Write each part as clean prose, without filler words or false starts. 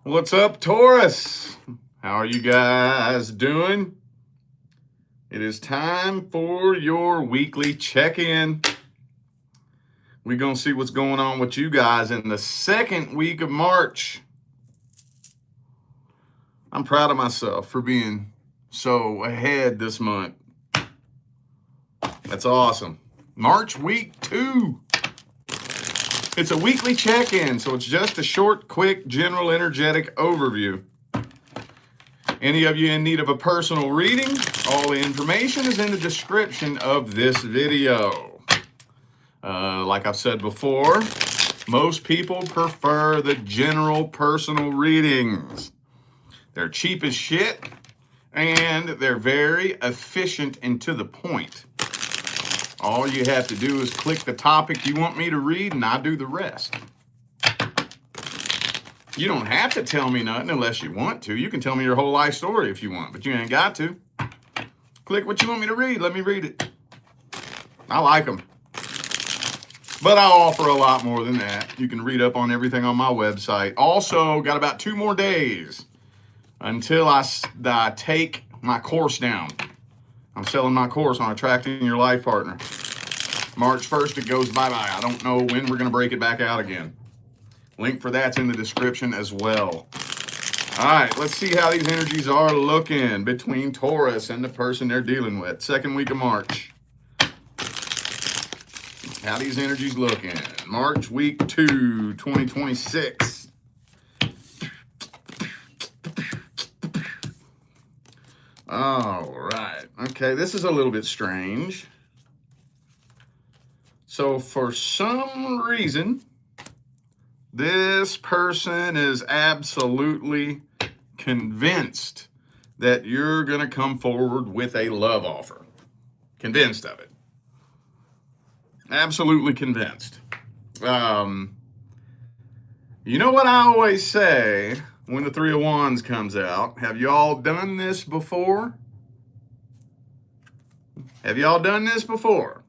What's up, Taurus? How are you guys doing? It is time for your weekly check-in. We're going to see what's going on with you guys in the second week of March. I'm proud of myself for being so ahead this month. That's awesome. March week 2. It's a weekly check-in, so it's just a short, quick, general, energetic overview. Any of you in need of a personal reading, all the information is in the description of this video. Like I've said before, most people prefer the general personal readings. They're cheap as shit, and they're very efficient and to the point. All you have to do is click the topic you want me to read, and I do the rest. You don't have to tell me nothing unless you want to. You can tell me your whole life story if you want, but you ain't got to. Click what you want me to read. Let me read it. I like them. But I offer a lot more than that. You can read up on everything on my website. Also, got about 2 more days until I take my course down. I'm selling my course on attracting your life partner. March 1st, it goes bye-bye. I don't know when we're going to break it back out again. Link for that's in the description as well. All right, let's see how these energies are looking between Taurus and the person they're dealing with. Second week of March. How these energies looking. March week 2, 2026. All right. Okay, this is a little bit strange. So for some reason, this person is absolutely convinced that you're going to come forward with a love offer. Convinced of it. Absolutely convinced. You know what I always say when the Three of Wands comes out? Have you all done this before? Have y'all done this before?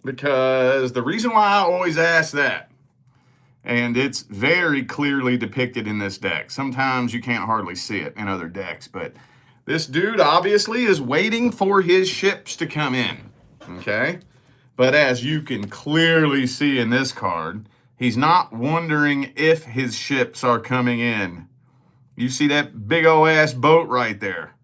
Because the reason why I always ask that, and it's very clearly depicted in this deck. Sometimes you can't hardly see it in other decks, but this dude obviously is waiting for his ships to come in, okay? But as you can clearly see in this card, he's not wondering if his ships are coming in. You see that big old ass boat right there.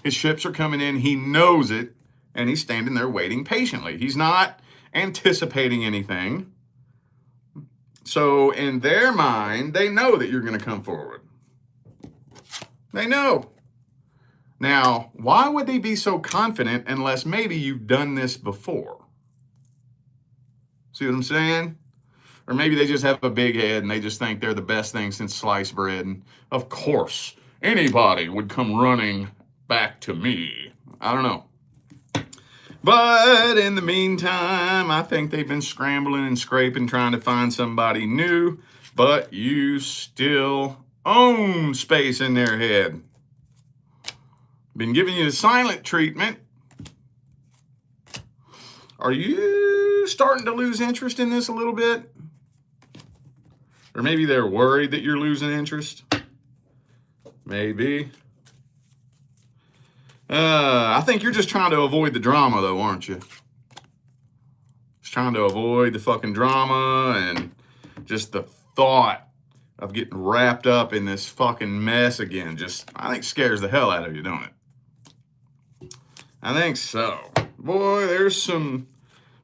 His ships are coming in, he knows it, and he's standing there waiting patiently. He's not anticipating anything. So in their mind, they know that you're going to come forward. They know. Now, why would they be so confident unless maybe you've done this before? See what I'm saying? Or maybe they just have a big head and they just think they're the best thing since sliced bread. And of course, anybody would come running back to me. I don't know. But in the meantime, I think they've been scrambling and scraping, trying to find somebody new. But you still own space in their head. Been giving you the silent treatment. Are you starting to lose interest in this a little bit? Or maybe they're worried that you're losing interest. Maybe. I think you're just trying to avoid the drama, though, aren't you? Just trying to avoid the fucking drama and just the thought of getting wrapped up in this fucking mess again. Just, I think, scares the hell out of you, don't it? I think so. Boy, there's some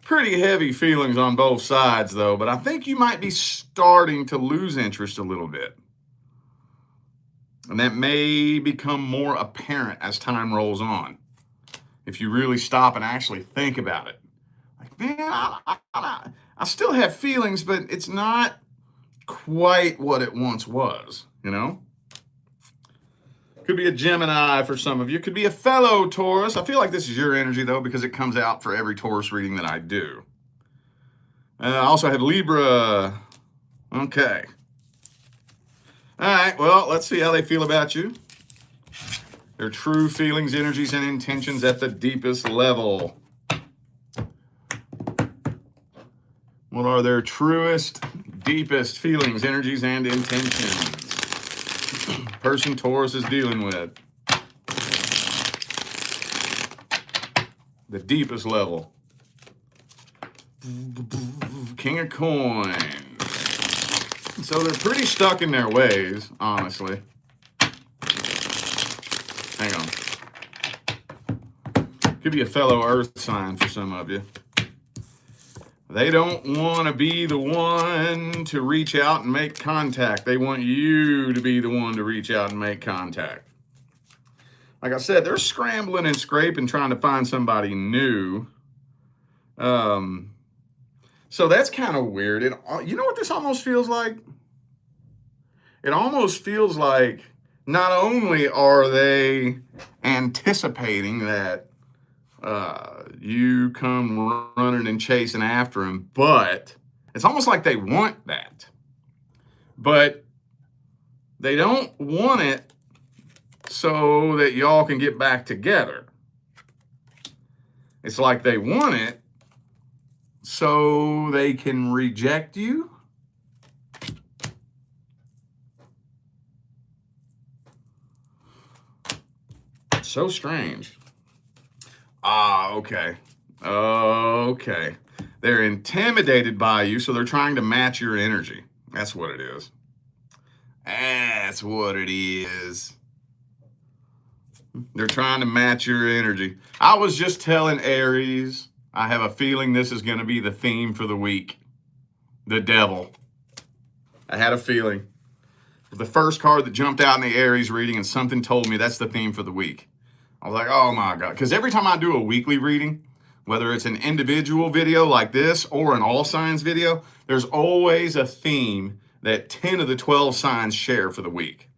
pretty heavy feelings on both sides, though, but I think you might be starting to lose interest a little bit. And that may become more apparent as time rolls on. If you really stop and actually think about it. Like, man, I still have feelings, but it's not quite what it once was, you know? Could be a Gemini for some of you. Could be a fellow Taurus. I feel like this is your energy, though, because it comes out for every Taurus reading that I do. I also had Libra. Okay. All right, well, let's see how they feel about you. Their true feelings, energies, and intentions at the deepest level. What are their truest, deepest feelings, energies, and intentions? person Taurus is dealing with. The deepest level. King of coins. So they're pretty stuck in their ways, honestly. Hang on. Could be a fellow earth sign for some of you. They don't want to be the one to reach out and make contact. They want you to be the one to reach out and make contact. Like I said, they're scrambling and scraping, trying to find somebody new. So that's kind of weird. You know what this almost feels like? It almost feels like not only are they anticipating that you come running and chasing after them, but it's almost like they want that. But they don't want it so that y'all can get back together. It's like they want it so they can reject you. So strange. Okay. Okay. They're intimidated by you, so they're trying to match your energy. That's what it is. That's what it is. They're trying to match your energy. I was just telling Aries, I have a feeling this is going to be the theme for the week. The devil. I had a feeling. The first card that jumped out in the Aries reading, and something told me that's the theme for the week. I was like, oh my God. Because every time I do a weekly reading, whether it's an individual video like this or an all signs video, there's always a theme that 10 of the 12 signs share for the week.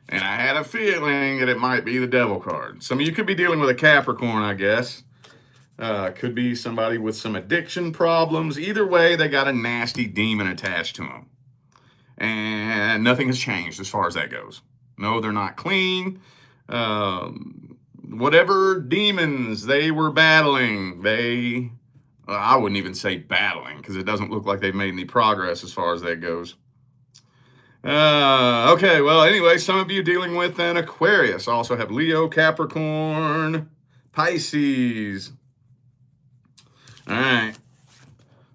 And I had a feeling that it might be the devil card. Some of you could be dealing with a Capricorn, I guess. Could be somebody with some addiction problems. Either way, they got a nasty demon attached to them. And nothing has changed as far as that goes. No, they're not clean. Whatever demons they were battling, I wouldn't even say battling because it doesn't look like they've made any progress as far as that goes. Okay, well, anyway, some of you dealing with an Aquarius. Also have Leo, Capricorn, Pisces. All right.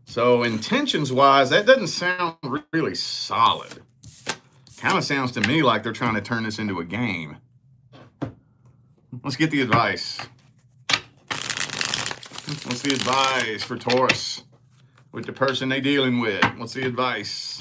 So intentions-wise, that doesn't sound really solid. Kind of sounds to me like they're trying to turn this into a game. Let's get the advice. What's the advice for Taurus with the person they dealing with? What's the advice?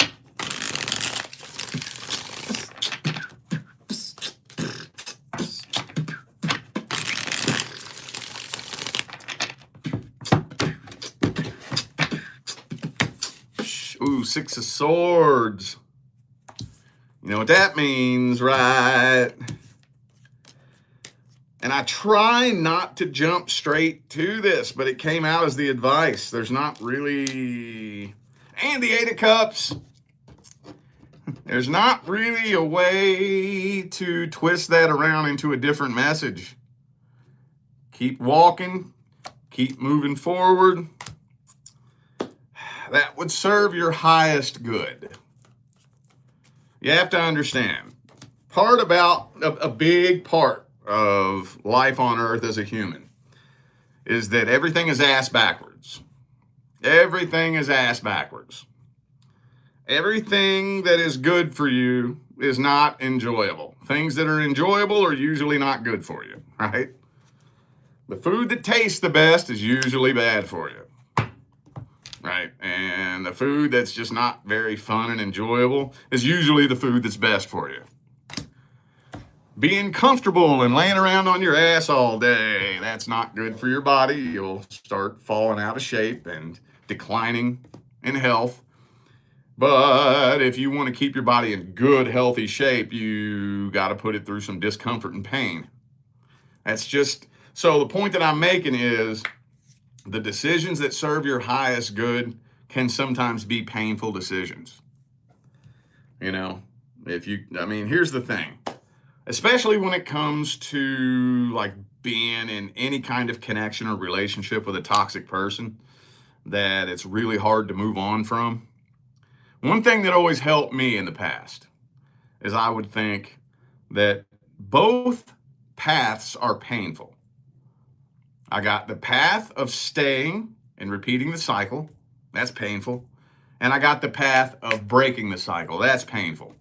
Ooh, 6 of Swords. You know what that means, right? And I try not to jump straight to this, but it came out as the advice. There's not really... And the 8 of Cups. There's not really a way to twist that around into a different message. Keep walking. Keep moving forward. That would serve your highest good. You have to understand. A big part of life on Earth as a human is that everything is ass backwards. Everything is ass backwards. Everything that is good for you is not enjoyable. Things that are enjoyable are usually not good for you, right? The food that tastes the best is usually bad for you, right? And the food that's just not very fun and enjoyable is usually the food that's best for you. Being comfortable and laying around on your ass all day, that's not good for your body. You'll start falling out of shape and declining in health. But if you want to keep your body in good, healthy shape, you got to put it through some discomfort and pain. That's just, so the point that I'm making is the decisions that serve your highest good can sometimes be painful decisions. You know, here's the thing. Especially when it comes to like being in any kind of connection or relationship with a toxic person that it's really hard to move on from. One thing that always helped me in the past is I would think, that both paths are painful. I got the path of staying and repeating the cycle. That's painful. And I got the path of breaking the cycle. That's painful.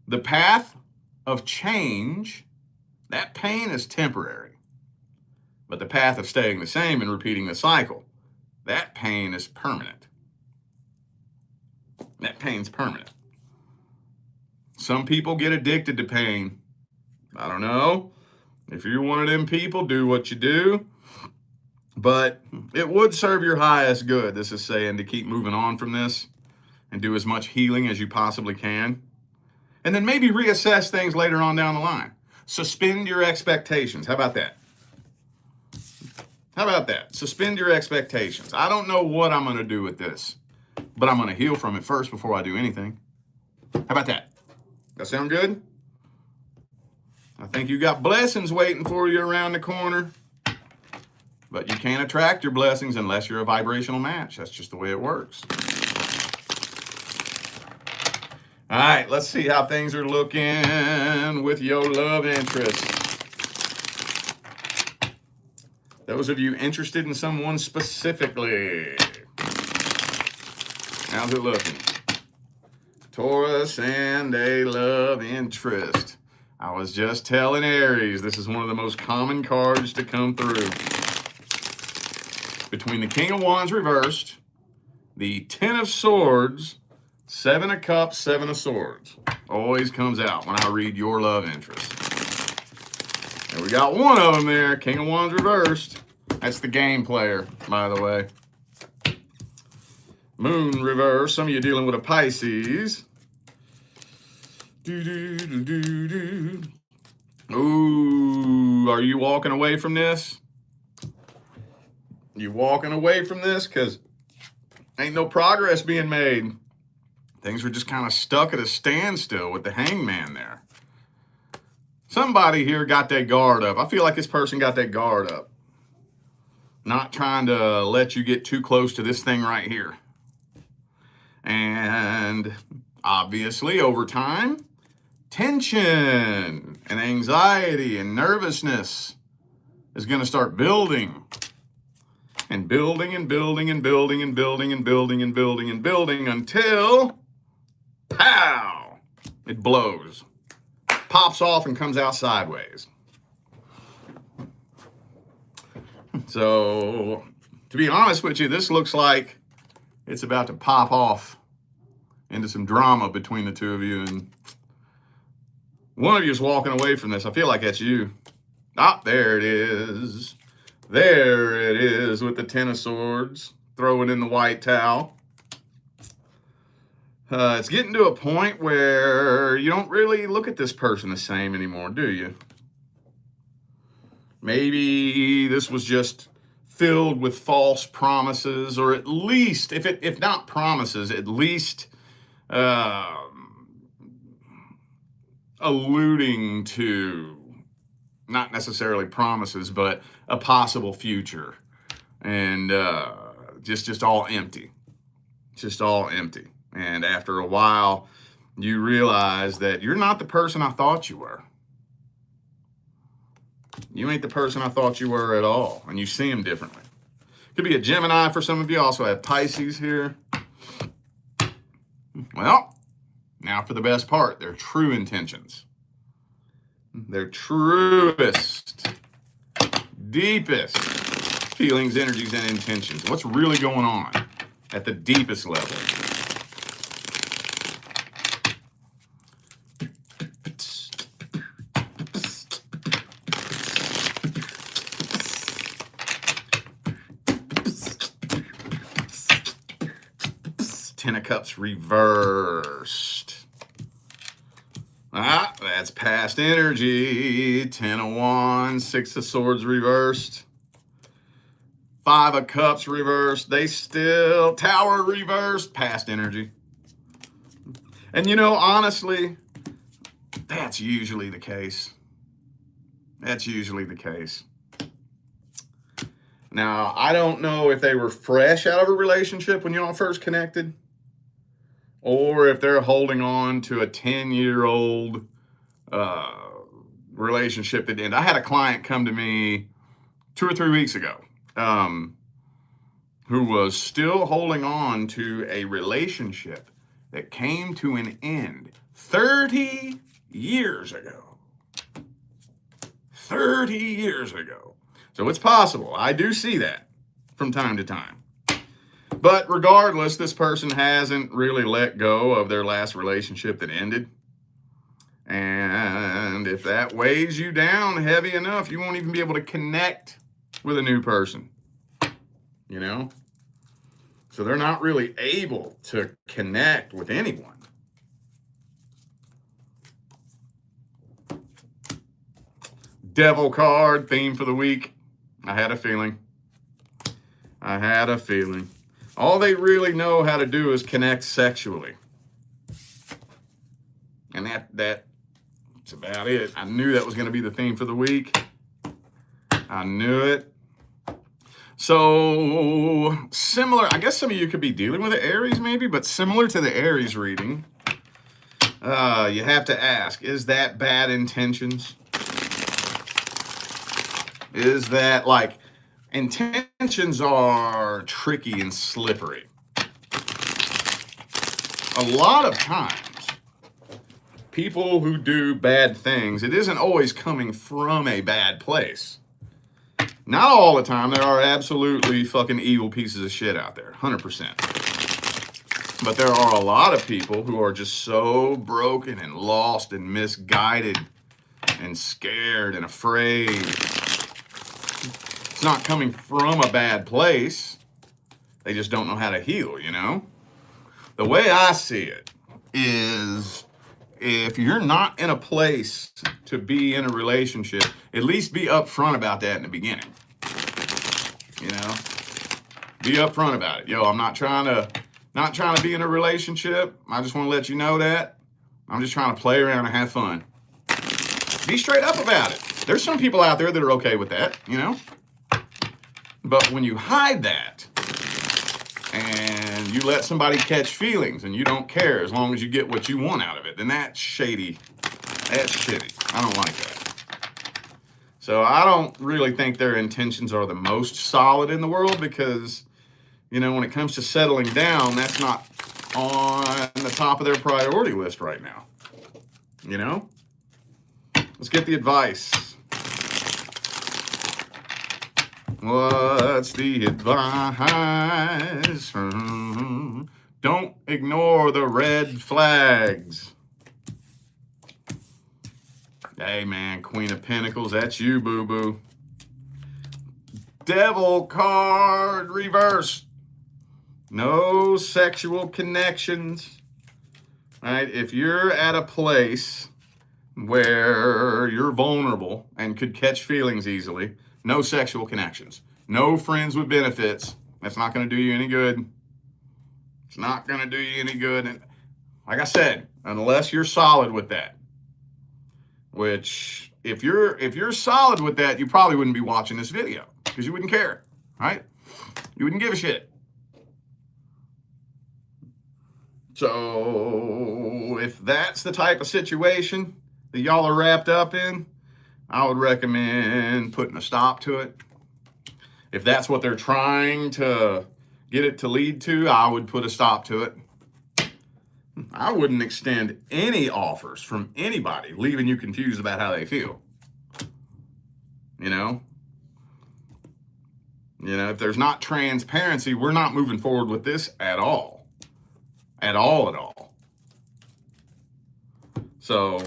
The path of change, that pain is temporary. But the path of staying the same and repeating the cycle, that pain is permanent. That pain's permanent. Some people get addicted to pain. I don't know. If you're one of them people, do what you do. But it would serve your highest good, this is saying, to keep moving on from this and do as much healing as you possibly can. And then maybe reassess things later on down the line. Suspend your expectations. How about that? How about that? Suspend your expectations. I don't know what I'm going to do with this, but I'm going to heal from it first before I do anything. How about that? That sound good? I think you got blessings waiting for you around the corner, but you can't attract your blessings unless you're a vibrational match. That's just the way it works. All right, let's see how things are looking with your love interest. Those of you interested in someone specifically, how's it looking? Taurus and a love interest. I was just telling Aries, this is one of the most common cards to come through. Between the King of Wands reversed, the Ten of Swords, Seven of Cups, Seven of Swords. Always comes out when I read your love interest. And we got one of them there, King of Wands reversed. That's the game player, by the way. Moon reverse. Some of you dealing with a Pisces. Ooh, are you walking away from this? You walking away from this? Because ain't no progress being made. Things are just kind of stuck at a standstill with the hangman there. Somebody here got their guard up. I feel like this person got their guard up. Not trying to let you get too close to this thing right here. And obviously, over time, tension and anxiety and nervousness is going to start building and building and building and building and building and building and building and building until, pow, it blows, pops off and comes out sideways. So, to be honest with you, this looks like it's about to pop off into some drama between the two of you, and one of you is walking away from this. I feel like that's you. Ah, there it is. There it is with the Ten of Swords, throwing in the white towel. It's getting to a point where you don't really look at this person the same anymore, do you? Maybe this was just filled with false promises, or at least, if not promises, at least alluding to, not necessarily promises, but a possible future, and just all empty, just all empty. And after a while, you realize that you're not the person I thought you were. You ain't the person I thought you were at all, and you see them differently. Could be a Gemini for some of you. Also have Pisces here. Well, now for the best part, their true intentions. Their truest, deepest feelings, energies, and intentions. What's really going on at the deepest level? Ten of Cups reversed. Ah, that's past energy. Ten of Wands, Six of Swords reversed. Five of Cups reversed. They still, Tower reversed, past energy. And you know, honestly, that's usually the case. That's usually the case. Now, I don't know if they were fresh out of a relationship when y'all first connected, or if they're holding on to a 10-year-old relationship that ended. I had a client come to me 2 or 3 weeks ago who was still holding on to a relationship that came to an end 30 years ago. 30 years ago. So it's possible. I do see that from time to time. But regardless, this person hasn't really let go of their last relationship that ended. And if that weighs you down heavy enough, you won't even be able to connect with a new person. You know? So they're not really able to connect with anyone. Devil card, theme for the week. I had a feeling. All they really know how to do is connect sexually. And that's about it. I knew that was going to be the theme for the week. I knew it. So similar, I guess some of you could be dealing with the Aries maybe, but similar to the Aries reading, you have to ask, is that bad intentions? Is that like, intentions are tricky and slippery. A lot of times, people who do bad things, it isn't always coming from a bad place. Not all the time. There are absolutely fucking evil pieces of shit out there, 100%. But there are a lot of people who are just so broken and lost and misguided and scared and afraid. It's not coming from a bad place. They just don't know how to heal, you know? The way I see it is, if you're not in a place to be in a relationship, at least be upfront about that in the beginning. You know? Be upfront about it. Yo, I'm not trying to be in a relationship. I just want to let you know that. I'm just trying to play around and have fun. Be straight up about it. There's some people out there that are okay with that, you know? But when you hide that and you let somebody catch feelings and you don't care as long as you get what you want out of it, then that's shady. That's shitty. I don't like that. So I don't really think their intentions are the most solid in the world because, you know, when it comes to settling down, that's not on the top of their priority list right now. You know? Let's get the advice. What's the advice? Don't ignore the red flags. Hey man, Queen of Pentacles, that's you, boo-boo. Devil card reverse. No sexual connections. Right? If you're at a place where you're vulnerable and could catch feelings easily, no sexual connections. No friends with benefits. That's not going to do you any good. It's not going to do you any good. And like I said, unless you're solid with that, which if you're solid with that, you probably wouldn't be watching this video because you wouldn't care, right? You wouldn't give a shit. So if that's the type of situation that y'all are wrapped up in, I would recommend putting a stop to it. If that's what they're trying to get it to lead to, I would put a stop to it. I wouldn't extend any offers from anybody, leaving you confused about how they feel. You know? If there's not transparency, we're not moving forward with this at all. At all. So,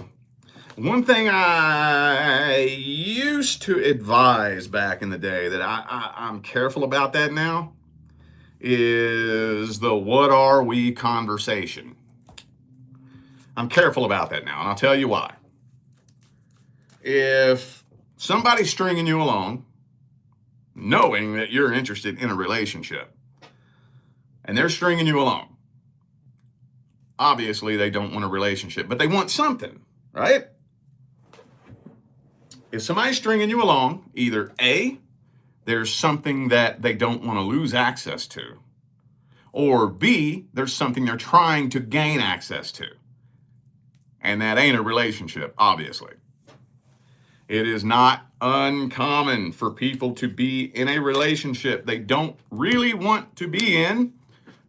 one thing I used to advise back in the day that I'm careful about that now is the what are we conversation. I'm careful about that now, and I'll tell you why. If somebody's stringing you along, knowing that you're interested in a relationship, and they're stringing you along, obviously they don't want a relationship, but they want something, right? If somebody's stringing you along, either A, there's something that they don't want to lose access to, or B, there's something they're trying to gain access to. And that ain't a relationship, obviously. It is not uncommon for people to be in a relationship they don't really want to be in,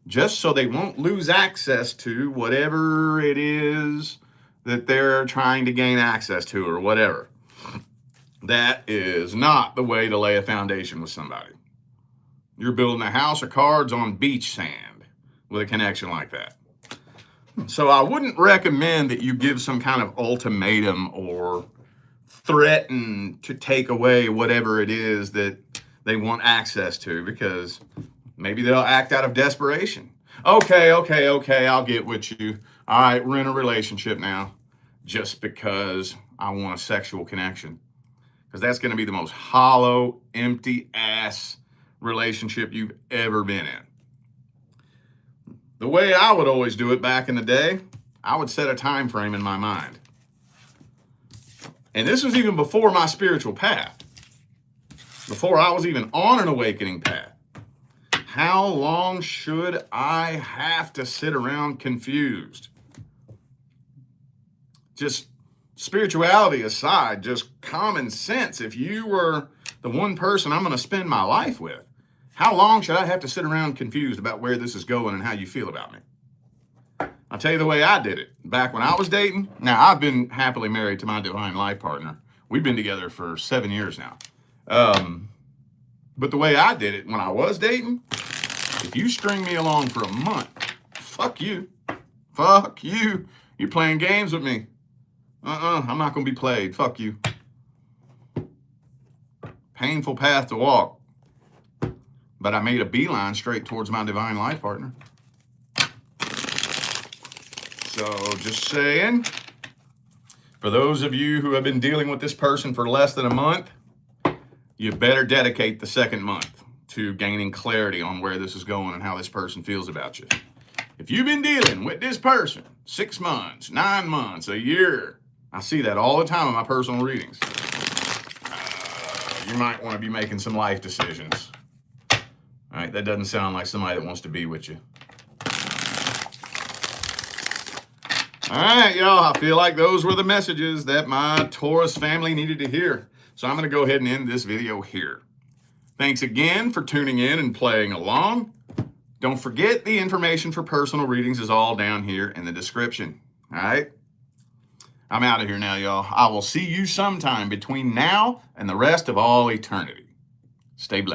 just so they won't lose access to whatever it is that they're trying to gain access to or whatever. That is not the way to lay a foundation with somebody. You're building a house of cards on beach sand with a connection like that. So I wouldn't recommend that you give some kind of ultimatum or threaten to take away whatever it is that they want access to, because maybe they'll act out of desperation. Okay, I'll get with you. All right, we're in a relationship now just because I want a sexual connection. Because that's going to be the most hollow, empty ass relationship you've ever been in. The way I would always do it back in the day, I would set a time frame in my mind. And this was even before my spiritual path, before I was even on an awakening path. How long should I have to sit around confused? Just spirituality aside, just common sense. If you were the one person I'm going to spend my life with, how long should I have to sit around confused about where this is going and how you feel about me? I'll tell you the way I did it. Back when I was dating, now I've been happily married to my divine life partner. We've been together for 7 years now. But the way I did it when I was dating, if you string me along for a month, fuck you. Fuck you. You're playing games with me. I'm not going to be played. Fuck you. Painful path to walk. But I made a beeline straight towards my divine life partner. So just saying, for those of you who have been dealing with this person for less than a month, you better dedicate the second month to gaining clarity on where this is going and how this person feels about you. If you've been dealing with this person 6 months, 9 months, a year, I see that all the time in my personal readings. You might want to be making some life decisions. All right, that doesn't sound like somebody that wants to be with you. All right, y'all, I feel like those were the messages that my Taurus family needed to hear. So I'm going to go ahead and end this video here. Thanks again for tuning in and playing along. Don't forget, the information for personal readings is all down here in the description. All right? I'm out of here now, y'all. I will see you sometime between now and the rest of all eternity. Stay blessed.